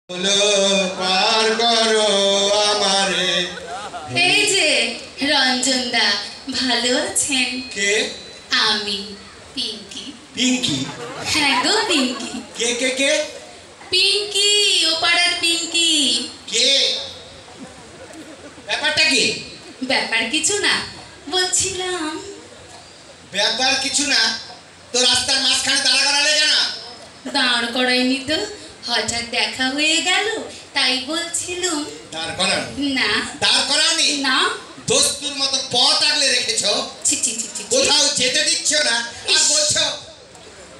পার করো আমারে। এই যে রঞ্জন দা, ভালো আছেন? কে? আমি পিঙ্কি। পিঙ্কি? হ্যাঁ গো পিঙ্কি। কে কে কে? পিঙ্কি, ও পাড়ার পিঙ্কি। কে? ব্যাপারটা কি? ব্যাপার কিছু না, বলছিলাম। ব্যাপার কিছু না তো রাস্তার মাঝখানে দাঁড়া করালে কেন? দাঁড় করাইনি তো, হঠাৎ দেখা হয়ে গেল তাই বলছিলাম। দাঁড় করানো? না। দাঁড় করাওনি? না। দোস্তুর মতো পথ আগলে রেখেছো, ছি ছি ছি ছি। কোথাও যেতে দিচ্ছ না, আর বলছো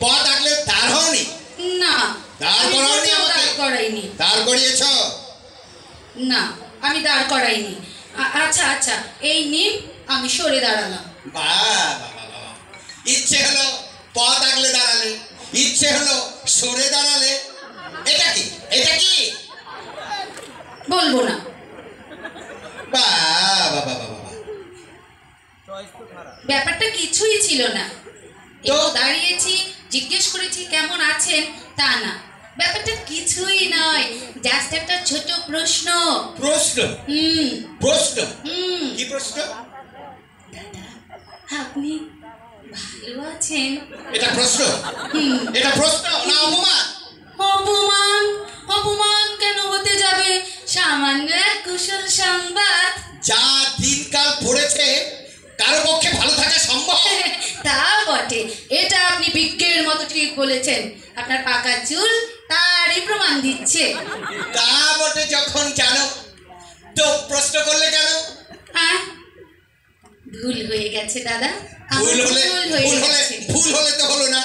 পথ আগলে দাঁড় হওনি? না, দাঁড় আমি করাওনি কোথাও আমাকে? দাঁড় করাইনি। দাঁড় করিয়েছ? না, আমি দাঁড় করাইনি। আচ্ছা আচ্ছা, এই নিন, আমি সরে দাঁড়ালাম। বাহ বাহ বাহ, ইচ্ছে হলো পথ আগলে দাঁড়ালে, ইচ্ছে হলো সরে দাঁড়ালে। এটা কি? এটা কি? বলবো না। বাহ বাহ বাহ বাহ। ব্যাপারটা কিছুই ছিল না। তো? একটু দাঁড়িয়েছি, জিজ্ঞেস করেছি কেমন আছেন, তা না। ব্যাপারটা কিছুই নয়, জাস্ট একটা ছোট প্রশ্ন। প্রশ্ন? হুম প্রশ্ন? হুম। কি প্রশ্ন? দাদা, আপনি ভালো আছেন? এটা প্রশ্ন? হুম। এটা প্রশ্ন না অপমান? অপমান? অপমান কেন হতে যাবে? সামান্য এক কুশল সংবাদ। যা দিনকাল পড়েছে কারো পক্ষে ভালো থাকা সম্ভব? তা বটে, এটা আপনি বিজ্ঞের মতো ঠিক বলেছেন। আপনার পাকা চুল তারই প্রমাণ দিচ্ছে। তা বটে যখন জানো তো প্রশ্ন করলে কেন? হ্যাঁ, ভুল হয়ে গেছে দাদা। ভুল হলে ভুল হলে তো হলো না,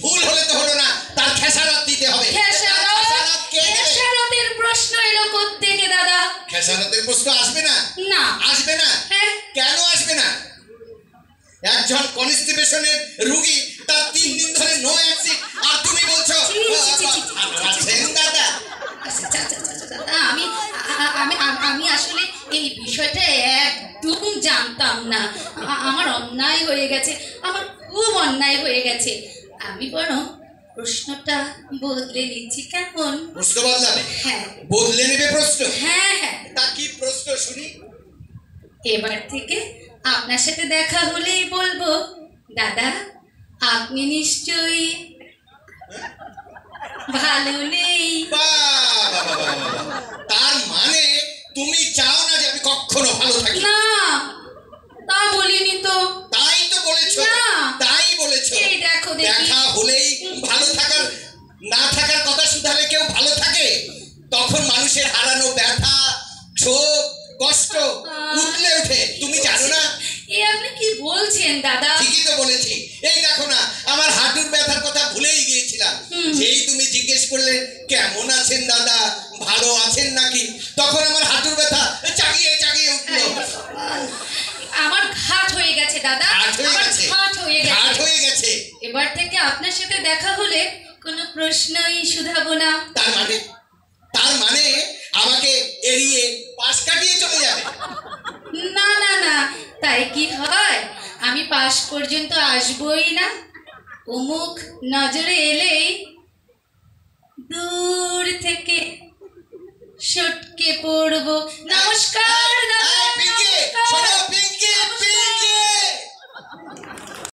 ভুল হলে তো হলো না, তার খেসারত দিতে হবে। খেসারত কে দেবে? খেসারতের প্রশ্ন এলো কোত্থেকে দাদা? খেসারতের প্রশ্ন আসবে না? না। আসবে না? হ্যাঁ। কেন আসবে না? একজন কনস্টিপেশনের রোগী, তার 3 দিন ধরে নো অ্যাসিড, আর তুমি বলছো আছেন দাদা? দাদা, আমি আসলে এই বিষয়টা একদম জানতাম না। আমার অন্যায় হয়ে গেছে, আমার খুব অন্যায় হয়ে গেছে। আমি বরং প্রশ্নটা বদলে নিচ্ছি, কেমন? প্রশ্ন বদলাবে? হ্যাঁ। বদলে নেবে প্রশ্ন? হ্যাঁ হ্যাঁ। তা কি প্রশ্ন শুনি? এবার থেকে আপনার সাথে দেখা হলেই বলবো, দাদা আপনি নিশ্চয়ই ভালো নেই। তার মানে তুমি চাও না যে আমি কখনো ভালো থাকি? না, তা বলিনি তো। তাই তো বলেছো। না। তাই বলেছো। এই দেখো দেখি। দেখা হলেই ভালো থাকার, না থাকার কথা শুধালে কেউ ভালো থাকে? তখন মানুষের হারানো ব্যথা, শোক, কষ্ট উঠলে ওঠে, তুমি জানো না? এ আপনি কি বলছেন দাদা? ঠিকই তো বলেছি। এই দেখো না, আমার হাঁটুর ব্যথার কথা ভুলেই গিয়েছিলাম। যেই তুমি জিজ্ঞেস করলে কেমন আছেন দাদা, ভালো আছেন নাকি, তখন আমার হাঁটুর ব্যথা চাগিয়ে চাগিয়ে উঠলো। আমার ঘাট হয়ে গেছে দাদা। ঘাট হয়ে গেছে। এবার থেকে আপনার সাথে দেখা হলে কোনো প্রশ্নই শুধাবো না। তার মানে আমাকে এড়িয়ে পাশ কাটিয়ে চলে যাবে? না না না, তাই কি হয়? আমি পাশ পর্যন্ত আসবই না, অমুক নজরে এলেই দূর থেকে সটকে পড়বো। নমস্কার দাদা।